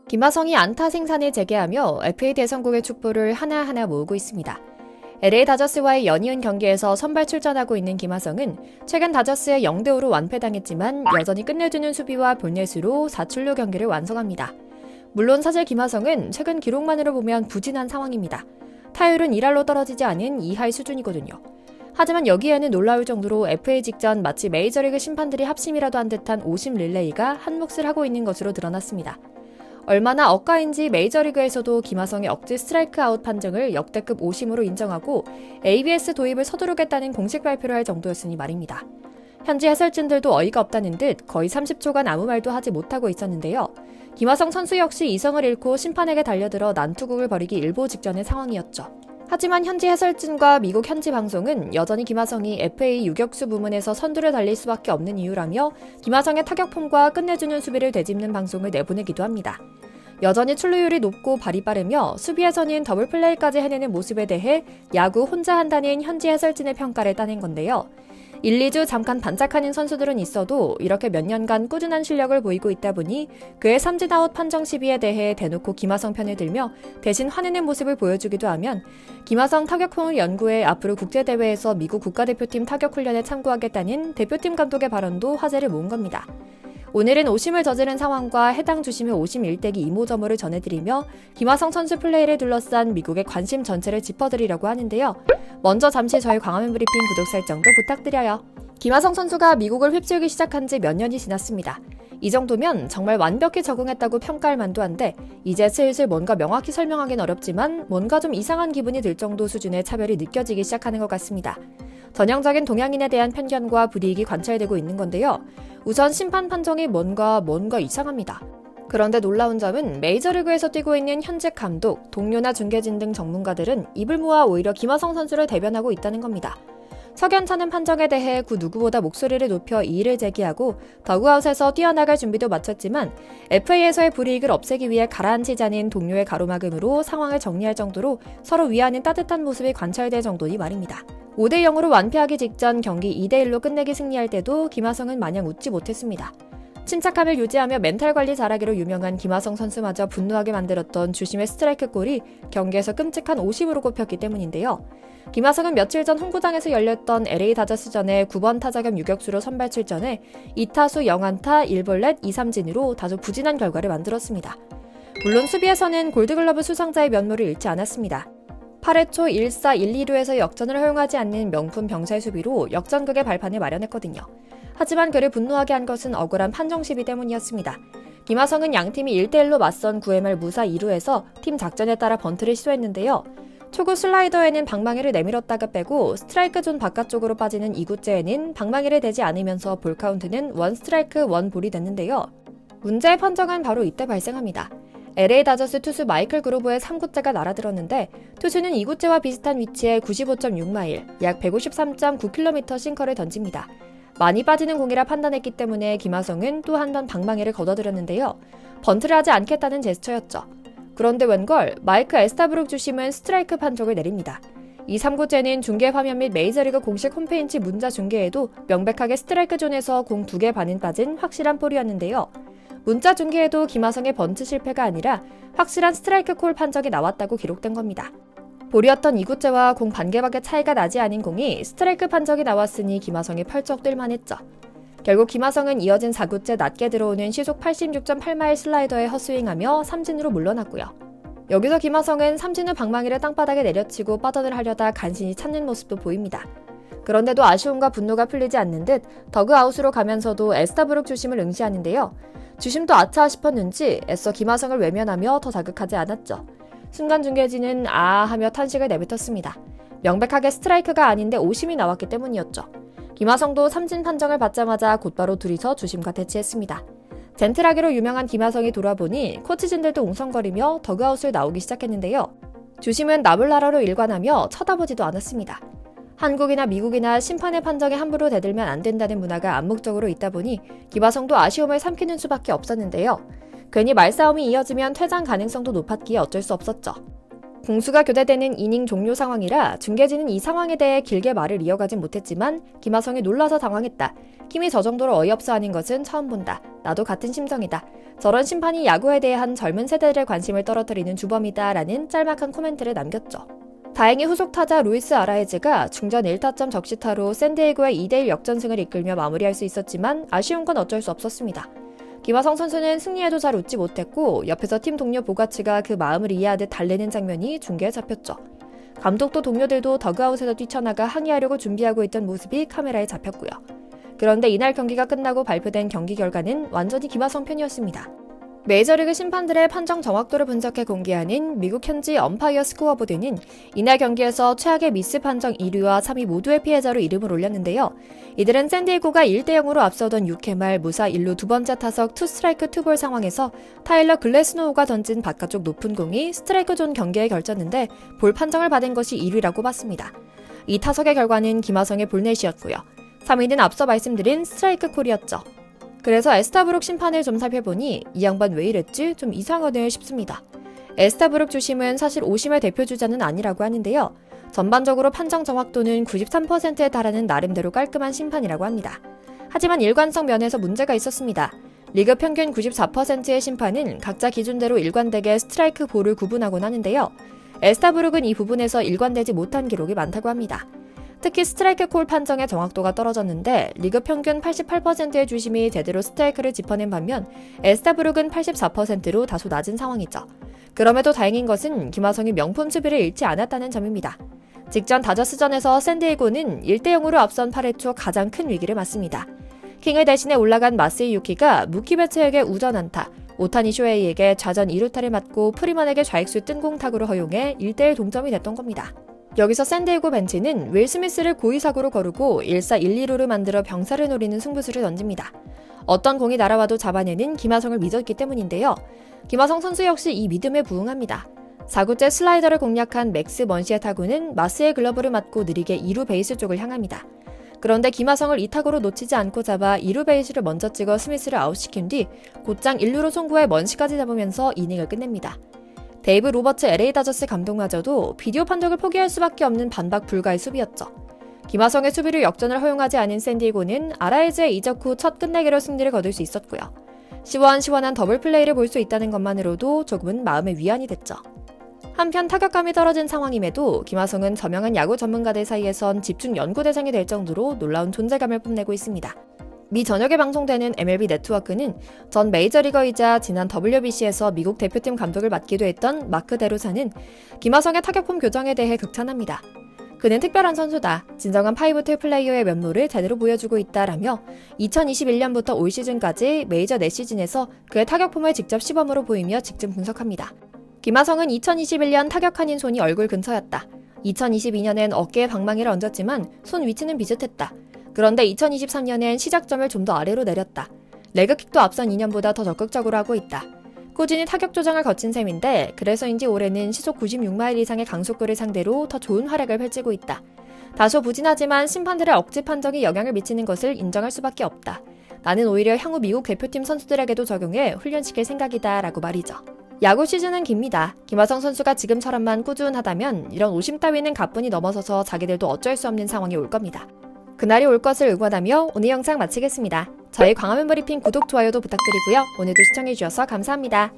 김하성이 안타 생산을 재개하며 FA 대성공의 축포를 하나하나 모으고 있습니다. LA 다저스와의 연이은 경기에서 선발 출전하고 있는 김하성은 최근 다저스에 0대5로 완패당했지만 여전히 끝내주는 수비와 볼넷으로 4출루 경기를 완성합니다. 물론 사실 김하성은 최근 기록만으로 보면 부진한 상황입니다. 타율은 1할로 떨어지지 않은 2할 수준이거든요. 하지만 여기에는 놀라울 정도로 FA 직전 마치 메이저리그 심판들이 합심이라도 한 듯한 오심 릴레이가 한 몫을 하고 있는 것으로 드러났습니다. 얼마나 억가인지 메이저리그에서도 김하성의 억지 스트라이크 아웃 판정을 역대급 오심으로 인정하고 ABS 도입을 서두르겠다는 공식 발표를 할 정도였으니 말입니다. 현지 해설진들도 어이가 없다는 듯 거의 30초간 아무 말도 하지 못하고 있었는데요. 김하성 선수 역시 이성을 잃고 심판에게 달려들어 난투극을 벌이기 일보 직전의 상황이었죠. 하지만 현지 해설진과 미국 현지 방송은 여전히 김하성이 FA 유격수 부문에서 선두를 달릴 수밖에 없는 이유라며 김하성의 타격폼과 끝내주는 수비를 되짚는 방송을 내보내기도 합니다. 여전히 출루율이 높고 발이 빠르며 수비에서는 더블 플레이까지 해내는 모습에 대해 야구 혼자 한다는 현지 해설진의 평가를 따낸 건데요. 1, 2주 잠깐 반짝하는 선수들은 있어도 이렇게 몇 년간 꾸준한 실력을 보이고 있다 보니 그의 삼진아웃 판정 시비에 대해 대놓고 김하성 편을 들며 대신 화내는 모습을 보여주기도 하면 김하성 타격폼을 연구해 앞으로 국제대회에서 미국 국가대표팀 타격훈련에 참고하겠다는 대표팀 감독의 발언도 화제를 모은 겁니다. 오늘은 오심을 저지른 상황과 해당 주심의 오심 일대기 이모저모를 전해드리며 김하성 선수 플레이를 둘러싼 미국의 관심 전체를 짚어드리려고 하는데요. 먼저 잠시 저희 광화문 브리핑 구독 설정도 부탁드려요. 김하성 선수가 미국을 휩쓸기 시작한 지 몇 년이 지났습니다. 이 정도면 정말 완벽히 적응했다고 평가할 만도 한데 이제 슬슬 뭔가 명확히 설명하긴 어렵지만 뭔가 좀 이상한 기분이 들 정도 수준의 차별이 느껴지기 시작하는 것 같습니다. 전형적인 동양인에 대한 편견과 불이익이 관찰되고 있는 건데요. 우선 심판 판정이 뭔가 이상합니다. 그런데 놀라운 점은 메이저리그에서 뛰고 있는 현직 감독, 동료나 중계진 등 전문가들은 입을 모아 오히려 김하성 선수를 대변하고 있다는 겁니다. 석연찮은 판정에 대해 그 누구보다 목소리를 높여 이의를 제기하고 더그아웃에서 뛰어나갈 준비도 마쳤지만 FA에서의 불이익을 없애기 위해 가라앉히자는 동료의 가로막음으로 상황을 정리할 정도로 서로 위하는 따뜻한 모습이 관찰될 정도니 말입니다. 5대0으로 완패하기 직전 경기 2대1로 끝내기 승리할 때도 김하성은 마냥 웃지 못했습니다. 침착함을 유지하며 멘탈 관리 잘하기로 유명한 김하성 선수마저 분노하게 만들었던 주심의 스트라이크 골이 경기에서 끔찍한 오심으로 꼽혔기 때문인데요. 김하성은 며칠 전 홍구장에서 열렸던 LA 다저스전에 9번 타자 겸 유격수로 선발 출전해 2타수 0안타 1볼넷 2삼진으로 다소 부진한 결과를 만들었습니다. 물론 수비에서는 골드글러브 수상자의 면모를 잃지 않았습니다. 8회 초 1사 1, 2루에서 역전을 허용하지 않는 명품 병살 수비로 역전극의 발판을 마련했거든요. 하지만 그를 분노하게 한 것은 억울한 판정 시비 때문이었습니다. 김하성은 양팀이 1대1로 맞선 9회 말 무사 2루에서 팀 작전에 따라 번트를 시도했는데요. 초구 슬라이더에는 방망이를 내밀었다가 빼고 스트라이크 존 바깥쪽으로 빠지는 2구째에는 방망이를 대지 않으면서 볼 카운트는 1스트라이크 1볼이 됐는데요. 문제의 판정은 바로 이때 발생합니다. LA 다저스 투수 마이클 그로버의 3구째가 날아들었는데 투수는 2구째와 비슷한 위치에 95.6마일, 약 153.9km 싱커를 던집니다. 많이 빠지는 공이라 판단했기 때문에 김하성은 또 한 번 방망이를 걷어들였는데요. 번트를 하지 않겠다는 제스처였죠. 그런데 웬걸 마이크 에스타브룩 주심은 스트라이크 판정을 내립니다. 이 3구째는 중계 화면 및 메이저리그 공식 홈페이지 문자 중계에도 명백하게 스트라이크 존에서 공 2개 반은 빠진 확실한 볼이었는데요. 문자 중계에도 김하성의 번트 실패가 아니라 확실한 스트라이크 콜 판정이 나왔다고 기록된 겁니다. 볼이었던 2구째와 공 반개밖에 차이가 나지 않은 공이 스트라이크 판정이 나왔으니 김하성이 펄쩍 뛸만했죠. 결국 김하성은 이어진 4구째 낮게 들어오는 시속 86.8마일 슬라이더에 헛스윙하며 삼진으로 물러났고요. 여기서 김하성은 삼진 후 방망이를 땅바닥에 내려치고 뻗어를 하려다 간신히 찾는 모습도 보입니다. 그런데도 아쉬움과 분노가 풀리지 않는 듯 더그아웃으로 가면서도 에스타브룩 주심을 응시하는데요. 주심도 아차 싶었는지 애써 김하성을 외면하며 더 자극하지 않았죠. 순간 중계진은 아 하며 탄식을 내뱉었습니다. 명백하게 스트라이크가 아닌데 오심이 나왔기 때문이었죠. 김하성도 삼진 판정을 받자마자 곧바로 둘이서 주심과 대치했습니다. 젠틀하기로 유명한 김하성이 돌아보니 코치진들도 웅성거리며 더그아웃을 나오기 시작했는데요. 주심은 나불나라로 일관하며 쳐다보지도 않았습니다. 한국이나 미국이나 심판의 판정에 함부로 대들면 안 된다는 문화가 암묵적으로 있다 보니 김하성도 아쉬움을 삼키는 수밖에 없었는데요. 괜히 말싸움이 이어지면 퇴장 가능성도 높았기에 어쩔 수 없었죠. 공수가 교대되는 이닝 종료 상황이라 중계진은 이 상황에 대해 길게 말을 이어가진 못했지만 김하성이 놀라서 당황했다. 김이 저 정도로 어이없어 하는 것은 처음 본다. 나도 같은 심정이다. 저런 심판이 야구에 대한 젊은 세대들의 관심을 떨어뜨리는 주범이다 라는 짤막한 코멘트를 남겼죠. 다행히 후속 타자 루이스 아라에즈가 중전 1타점 적시타로 샌디에고의 2대1 역전승을 이끌며 마무리할 수 있었지만 아쉬운 건 어쩔 수 없었습니다. 김하성 선수는 승리에도 잘 웃지 못했고 옆에서 팀 동료 보가치가 그 마음을 이해하듯 달래는 장면이 중계에 잡혔죠. 감독도 동료들도 더그아웃에서 뛰쳐나가 항의하려고 준비하고 있던 모습이 카메라에 잡혔고요. 그런데 이날 경기가 끝나고 발표된 경기 결과는 완전히 김하성 편이었습니다. 메이저리그 심판들의 판정 정확도를 분석해 공개하는 미국 현지 엄파이어 스코어보드는 이날 경기에서 최악의 미스 판정 1위와 3위 모두의 피해자로 이름을 올렸는데요. 이들은 샌디에고가 1대0으로 앞서던 6회 말 무사 1루 두 번째 타석 2스트라이크 2볼 상황에서 타일러 글래스노우가 던진 바깥쪽 높은 공이 스트라이크 존 경계에 걸쳤는데 볼 판정을 받은 것이 1위라고 봤습니다. 이 타석의 결과는 김하성의 볼넷이었고요. 3위는 앞서 말씀드린 스트라이크 콜이었죠. 그래서 에스타브룩 심판을 좀 살펴보니 이 양반 왜 이랬지? 좀 이상하네 싶습니다. 에스타브룩 주심은 사실 5심의 대표주자는 아니라고 하는데요. 전반적으로 판정 정확도는 93%에 달하는 나름대로 깔끔한 심판이라고 합니다. 하지만 일관성 면에서 문제가 있었습니다. 리그 평균 94%의 심판은 각자 기준대로 일관되게 스트라이크 볼을 구분하곤 하는데요. 에스타브룩은 이 부분에서 일관되지 못한 기록이 많다고 합니다. 특히 스트라이크 콜 판정의 정확도가 떨어졌는데 리그 평균 88%의 주심이 제대로 스트라이크를 짚어낸 반면 에스타브룩은 84%로 다소 낮은 상황이죠. 그럼에도 다행인 것은 김하성이 명품 수비를 잃지 않았다는 점입니다. 직전 다저스전에서 샌디에고는 1대0으로 앞선 8회 초 가장 큰 위기를 맞습니다. 킹을 대신해 올라간 마스이 유키가 무키 베츠에게 우전 안타, 오타니 쇼헤이에게 좌전 2루타를 맞고 프리먼에게 좌익수 뜬공 타구를 허용해 1대1 동점이 됐던 겁니다. 여기서 샌디에고 벤치는 윌 스미스를 고의사고로 거르고 1사 1-2루를 만들어 병살을 노리는 승부수를 던집니다. 어떤 공이 날아와도 잡아내는 김하성을 믿었기 때문인데요. 김하성 선수 역시 이 믿음에 부응합니다. 4구째 슬라이더를 공략한 맥스 먼시의 타구는 마스의 글러브를 맞고 느리게 2루 베이스 쪽을 향합니다. 그런데 김하성을 이 타구로 놓치지 않고 잡아 2루 베이스를 먼저 찍어 스미스를 아웃시킨 뒤 곧장 1루로 송구해 먼시까지 잡으면서 이닝을 끝냅니다. 데이브 로버츠 LA 다저스 감독마저도 비디오 판독을 포기할 수밖에 없는 반박 불가의 수비였죠. 김하성의 수비로 역전을 허용하지 않은 샌디에고는 아라에즈의 이적 후 첫 끝내기로 승리를 거둘 수 있었고요. 시원시원한 더블 플레이를 볼 수 있다는 것만으로도 조금은 마음의 위안이 됐죠. 한편 타격감이 떨어진 상황임에도 김하성은 저명한 야구 전문가들 사이에선 집중 연구 대상이 될 정도로 놀라운 존재감을 뽐내고 있습니다. 미 전역에 방송되는 MLB 네트워크는 전 메이저리거이자 지난 WBC에서 미국 대표팀 감독을 맡기도 했던 마크 데로사는 김하성의 타격폼 교정에 대해 극찬합니다. 그는 특별한 선수다. 진정한 파이브툴 플레이어의 면모를 제대로 보여주고 있다라며 2021년부터 올 시즌까지 메이저 4시즌에서 그의 타격폼을 직접 시범으로 보이며 직접 분석합니다. 김하성은 2021년 타격한인 손이 얼굴 근처였다. 2022년엔 어깨에 방망이를 얹었지만 손 위치는 비슷했다. 그런데 2023년엔 시작점을 좀 더 아래로 내렸다. 레그킥도 앞선 2년보다 더 적극적으로 하고 있다. 꾸준히 타격 조정을 거친 셈인데 그래서인지 올해는 시속 96마일 이상의 강속구를 상대로 더 좋은 활약을 펼치고 있다. 다소 부진하지만 심판들의 억지 판정이 영향을 미치는 것을 인정할 수밖에 없다. 나는 오히려 향후 미국 대표팀 선수들에게도 적용해 훈련시킬 생각이다 라고 말이죠. 야구 시즌은 깁니다. 김하성 선수가 지금처럼만 꾸준하다면 이런 오심 따위는 가뿐히 넘어서서 자기들도 어쩔 수 없는 상황이 올 겁니다. 그날이 올 것을 응원하며 오늘 영상 마치겠습니다. 저희 광화문 브리핑 구독, 좋아요도 부탁드리고요. 오늘도 시청해주셔서 감사합니다.